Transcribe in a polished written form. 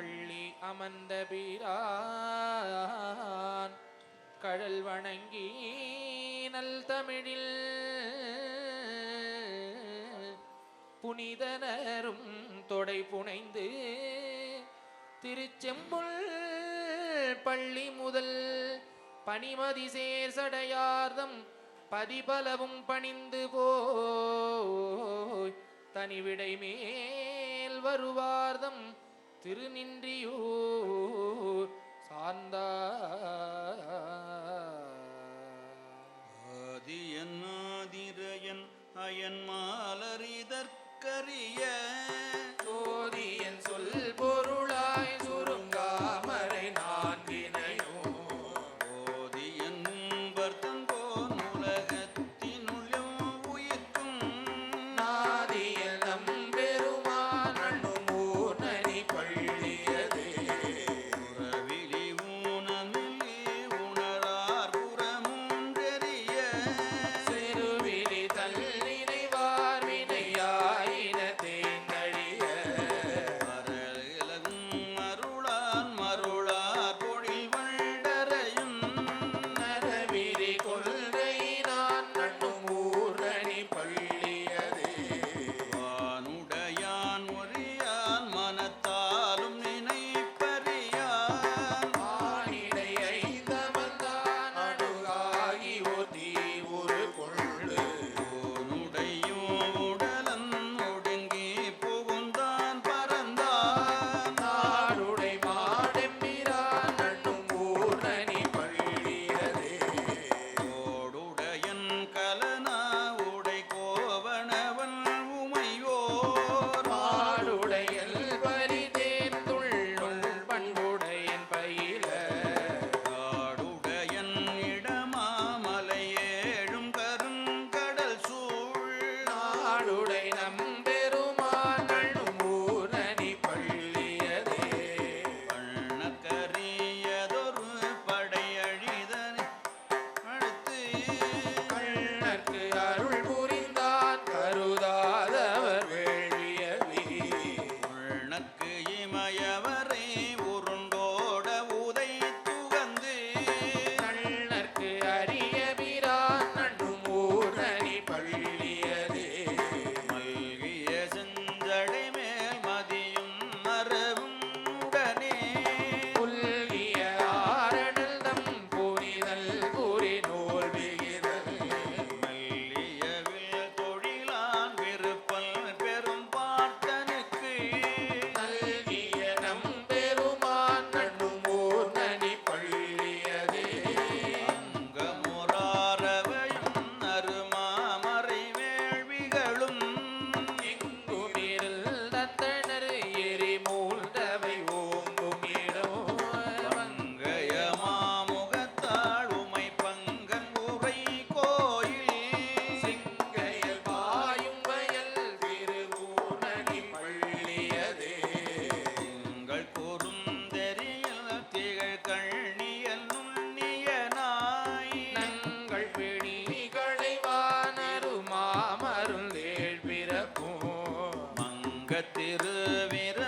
பள்ளி அமர்ந்த பிரான் கடல் வணங்கி நல் தமிழில் புனிதனரும் தொடை புனைந்து திருச்செம்புல் பள்ளி முதல் பனிமதி சேர் சடையார்தம் பதிபலவும் பணிந்து போய் தனிவிடை மேல் வருவார்தம் திருநின்றியூர் சார்ந்தார். ஆதியன் ஆதிரையன் அயன் மாலரிதற்கரிய சோதியன் சொல் பொருளாய் சுருங்காமரை நான்கினையோ ஓதியன் உம்பர்த்தன் போன் உலகத்தினுள்ளும் உயிர்க்கும் நாதியல் நம்பெருமான் அண்ணுமூர் நனி பள்ளியதே உறவிலி ஊனமில்லி உணரார் புறமுன்றெறிய செருவிலி தல்லினைவார் வினையாயின தேங்கழிய மரலகும் அருளான் மருளார் பொழில் வண்டரையும் நரவிரி கொள்கை நான் நண்ணுமூர் நனி பள்ளியதே வானுடையான் ஒரியான் மனத்தாலும் நினைப்பறியான் ஆனிடை ஐந்தமர்ந்தான் அணுகாகி ஒதி ஒரு கொள்ளு ஓனுடையோ உடலன் ஒடுங்கி புகுந்தான் பறந்தான் நாடுடை மாடெம்பிரான் நண்ணுமூர் நனி பள்ளியதே ஓடுடையன் கலனா உடை கோவணவன் உமையோர் மாடுடையல் பரிதேர்ந்துள்ளுள் பண்புடையன் பயில காடுடையன் இடமாமலையேழும் கருங்கடல் சூழ் நாடுடை நம்பெருமான் நண்ணுமூர் நனி பள்ளியதே வண்ணக்கரியதொரு படையழிதனை அடுத்து கண்ணற்கு அருள் புரிந்தான் கருதாதவர் வேள்வியவி உள்நக்கு இமயவரை உருண்டோட உதை துகந்து கண்ணற்கு அரிய பிரான் நண்ணுமூர் நனி பள்ளியதே மல்கிய செஞ்சடை மேல் மதியும் மரபும் உடனே புல்கிய ஆரணல் தம் புரிதல் புரி நூல் விகிதல் மெல்லியவில் தொழிலான் விருப்பல் பெரும் பாட்டனுக்கு நல்கிய நம்பெருமான் நண்ணுமூர் நனி பள்ளியதே அங்கமுறாரவையும் அருமாமறை வேள்விகளும் எங்குமிருள் தத்தனர் எரி மூழ்ந்தவை ஓங்குமிடம் மங்கைய மாமுகத்தாள் உமை பங்கன் உரை கோயில் சிங்கையல் பாயும் வயல் திருவூர் நனி பள்ளியதே உங்கள் குறுந்தெறியில் திகழ் கண்ணியல் நுண்ணிய நாய் நங்கள் பிணிகளை வானருமாமருள் ஏழ் பிறக்கும் மங்கத்திருவிர